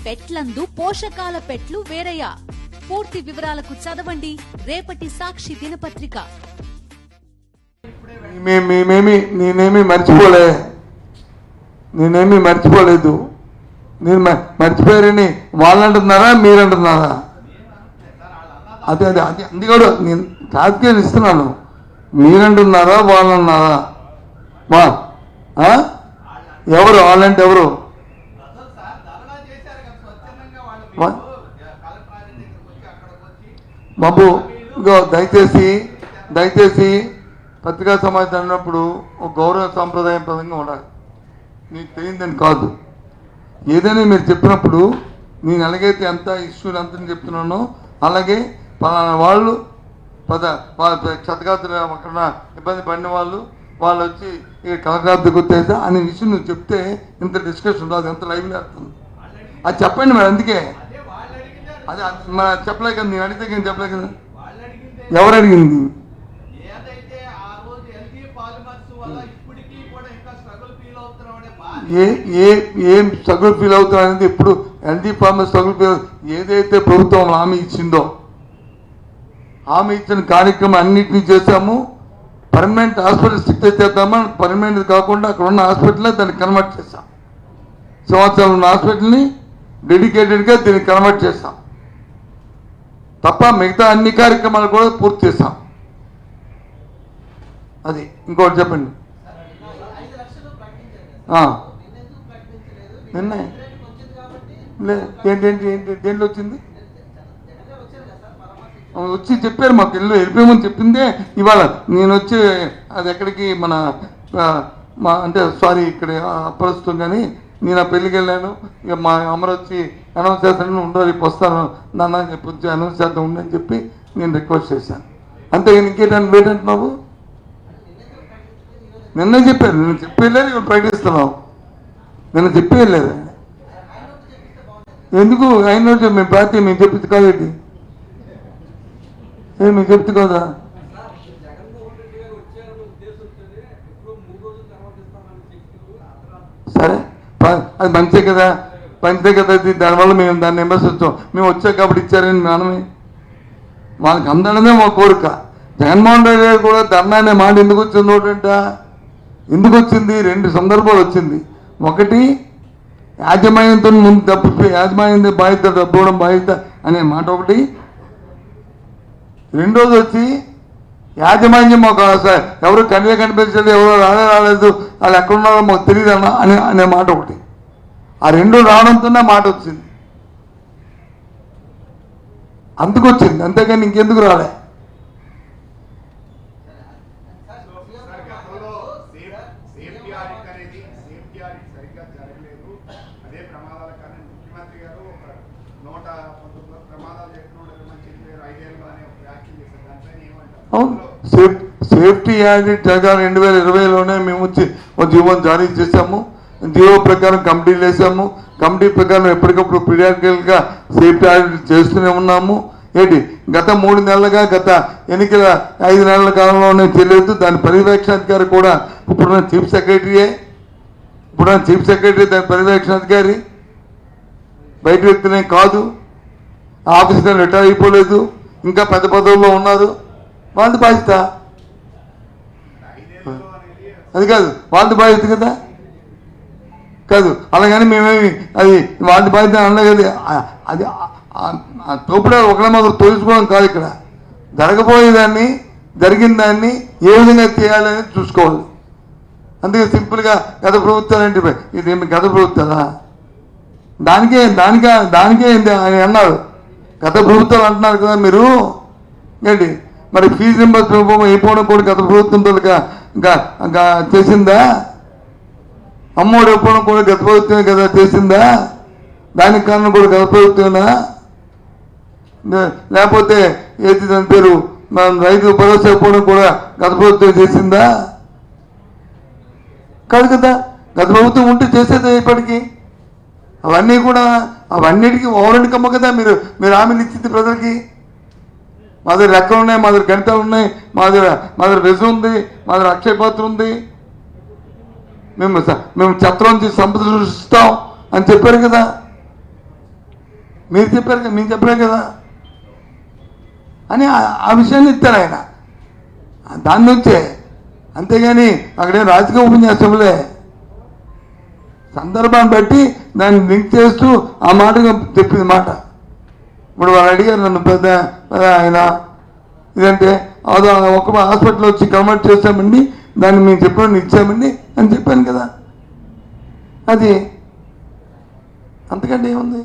పెట్లందు పోషకాల పెట్లు వేరయ్యా. పూర్తి వివరాలకు చదవండి రేపటి సాక్షి దినపత్రిక. నేనేమి మర్చిపోలేదు. నేను మర్చిపోయారని వాళ్ళు అంటున్నారా, మీరు అంటున్నారా? అదే అదే అది అది కూడా నేను రాజకీయాలు ఇస్తున్నాను. మీరంటున్నారా, వాళ్ళు అన్నారా? ఎవరు వాళ్ళంటే ఎవరు? బాబు ఇంకో దయచేసి పత్రికా సమాచారం అన్నప్పుడు ఒక గౌరవ సాంప్రదాయం పరంగా ఉండాలి. మీకు తెలియదని కాదు. ఏదైనా మీరు చెప్పినప్పుడు నేను ఎలాగైతే ఎంత ఇష్యూలు అంత చెప్తున్నానో అలాగే పలానా వాళ్ళు క్షతగాతులు అక్కడ ఇబ్బంది పడిన వాళ్ళు వచ్చి ఇక కలెక్టర్ గుర్తేసా అనే విషయం నువ్వు చెప్తే ఇంత డిస్కషన్ రాదు, ఎంత లైవ్లో వస్తుంది. అది చెప్పండి మరి. అందుకే అదే మరి చెప్పలే కదా, నేను అడిగితే నేను చెప్పలే కదా. ఎవరు అడిగింది? ఏం స్ట్రగుల్ ఫీల్ అవుతాం అనేది ఇప్పుడు ఎల్జీ ఫార్మర్ స్ట్రగుల్ ఫీల్ ఏదైతే ప్రభుత్వం హామీ ఇచ్చిందో హామీ ఇచ్చిన కార్యక్రమం అన్నింటినీ చేశాము. పర్మనెంట్ హాస్పిటల్ స్టిక్ చేద్దామా, పర్మనెంట్ కాకుండా అక్కడ ఉన్న హాస్పిటల్నే దాన్ని కన్వర్ట్ చేశాం. సంవత్సరం ఉన్న హాస్పిటల్ని డెడికేటెడ్గా దీన్ని కన్వర్ట్ చేశాం తప్ప మిగతా అన్ని కార్యక్రమాలు కూడా పూర్తి చేశాం. అది ఇంకోటి చెప్పండి. నిన్న దేంట్లో వచ్చింది? వచ్చి చెప్పారు మాకు ఇల్లు వెళ్ళిపోయామని చెప్పిందే ఇవాళ. నేను వచ్చి అది ఎక్కడికి అంటే సారీ ఇక్కడ అప్పరుస్తాం కానీ నేను ఆ పెళ్ళికి వెళ్ళాను. ఇక మా అమర వచ్చి అనౌన్స్ చేస్తాను, ఉండవు రేపు వస్తాను నాన్న చెప్పి వచ్చి అనౌన్స్ చేద్దాం ఉండని చెప్పి నేను రిక్వెస్ట్ చేశాను. అంతే ఇంకేంటంటే లేదంటున్నావు. నిన్న చెప్పారు, నేను చెప్పి వెళ్ళారు, ఇక్కడ ప్రకటిస్తున్నావు. నిన్న చెప్పి వెళ్ళారు. ఎందుకు ఆయన మేము పార్టీ మేము చెప్పింది కాదేంటి? మేము చెప్తు కదా. సరే అది మంచిదే కదా, దానివల్ల మేము దాన్ని విమర్శించాం. మేము వచ్చాం కాబట్టి ఇచ్చారని మనమే వాళ్ళకి అందడమే మా కోరిక. జగన్మోహన్ రెడ్డి గారు కూడా ధర్నా అనే మాట ఎందుకు వచ్చింది? ఎందుకు వచ్చింది? రెండు సందర్భాలు వచ్చింది. ఒకటి యాజమాన్యంతో ముందు డబ్బు యాజమాన్యం బాధ్యత, డబ్బు ఇవ్వడం బాధ్యత అనే మాట ఒకటి. రెండోది వచ్చి యాజమాన్యం మాకు ఎవరు కనిపించలేదు, ఎవరు రాలేదు, వాళ్ళు ఎక్కడున్నారో మాకు తెలియదు అనే మాట ఒకటి. ఆ రెండు రావడంతోనే మాట వచ్చింది, అందుకు వచ్చింది. అంతేగాని ఇంకెందుకు రాలే. సేఫ్టీ యాక్ట్ జరగాలి 2020లోనే మేము వచ్చి ఒక జీవోని జారీ చేశాము. జీవో ప్రకారం కమిటీలు వేసాము. కమిటీ ప్రకారం ఎప్పటికప్పుడు పీరియాడికల్గా సేఫ్టీ యాక్ట్ చేస్తూనే ఉన్నాము. గత 3 నెలలుగా గత ఎన్నికల 5 నెలల కాలంలోనే తెలియదు. దాని పర్యవేక్షణాధికారి కూడా ఇప్పుడున్న చీఫ్ సెక్రటరీ దాని పర్యవేక్షణాధికారి బయట వ్యక్తులే కాదు. ఆఫీసర్ రిటైర్ అయిపోలేదు, ఇంకా పెద్ద పదవుల్లో ఉన్నారు. వాళ్ళది బాధ్యత అది కాదు, వాళ్ళది బాధ్యత కదా కాదు. అలాగని మేమేమి అది వాళ్ళది బాధ్యత అనలే కదా. అది తోపుడే ఒకళ్ళ మాత్రం తోలుచుకోవడం కాదు. ఇక్కడ జరగబోయేదాన్ని, జరిగిన దాన్ని ఏ విధంగా చేయాలని చూసుకోవాలి. అందుకే సింపుల్గా గత ప్రభుత్వాలు అంటే ఇదేమి గత ప్రభుత్వాలా? దానికే అని అన్నారు. గత ప్రభుత్వాలు అంటున్నారు కదా మీరు. మరి ఫీజు రింబర్స్మెంట్ అయిపోవడం కూడా గత ప్రభుత్వంతో చేసిందా? అమ్మఒడి అయిపోవడం కూడా గత ప్రభుత్వమే కదా చేసిందా? దానికి కారణం కూడా గత ప్రభుత్వమేనా? లేకపోతే ఏది దాని పేరు రైతు భరోసా అయిపోవడం కూడా గత ప్రభుత్వం చేసిందా? కాదు కదా. గత ప్రభుత్వం ఉంటే చేసేది ఇప్పటికీ. అవన్నిటికీ ఓవరెండుకమ్మ కదా మీరు హామీలు ఇచ్చింది ప్రజలకి. మా దగ్గర లెక్కలు ఉన్నాయి, మా దగ్గర గణితాలు ఉన్నాయి, మా దగ్గర రెజ్యూమ్ ఉంది, మా దగ్గర అక్షయ పాత్ర ఉంది. మేము ఛత్రం నుంచి సంపద సృష్టిస్తాం అని చెప్పారు కదా. మీరు చెప్పారు కదా, మేము చెప్పలే కదా అని ఆ విషయాన్ని ఇస్తారు ఆయన. దాని నుంచే, అంతేగాని అక్కడే రాజకీయ ఉపన్యాసంలే సందర్భాన్ని బట్టి దాన్ని లింక్ చేస్తూ ఆ మాటగా చెప్పింది మాట. ఇప్పుడు వాళ్ళు అడిగారు నన్ను, పెద్ద ఆయన ఇదంటే అదో ఒక హాస్పిటల్ వచ్చి కన్వర్ట్ చేస్తామండి, దాన్ని మేము చెప్పిన ఇచ్చామండి అని చెప్పాను కదా. అది అంతకంటే ఏముంది?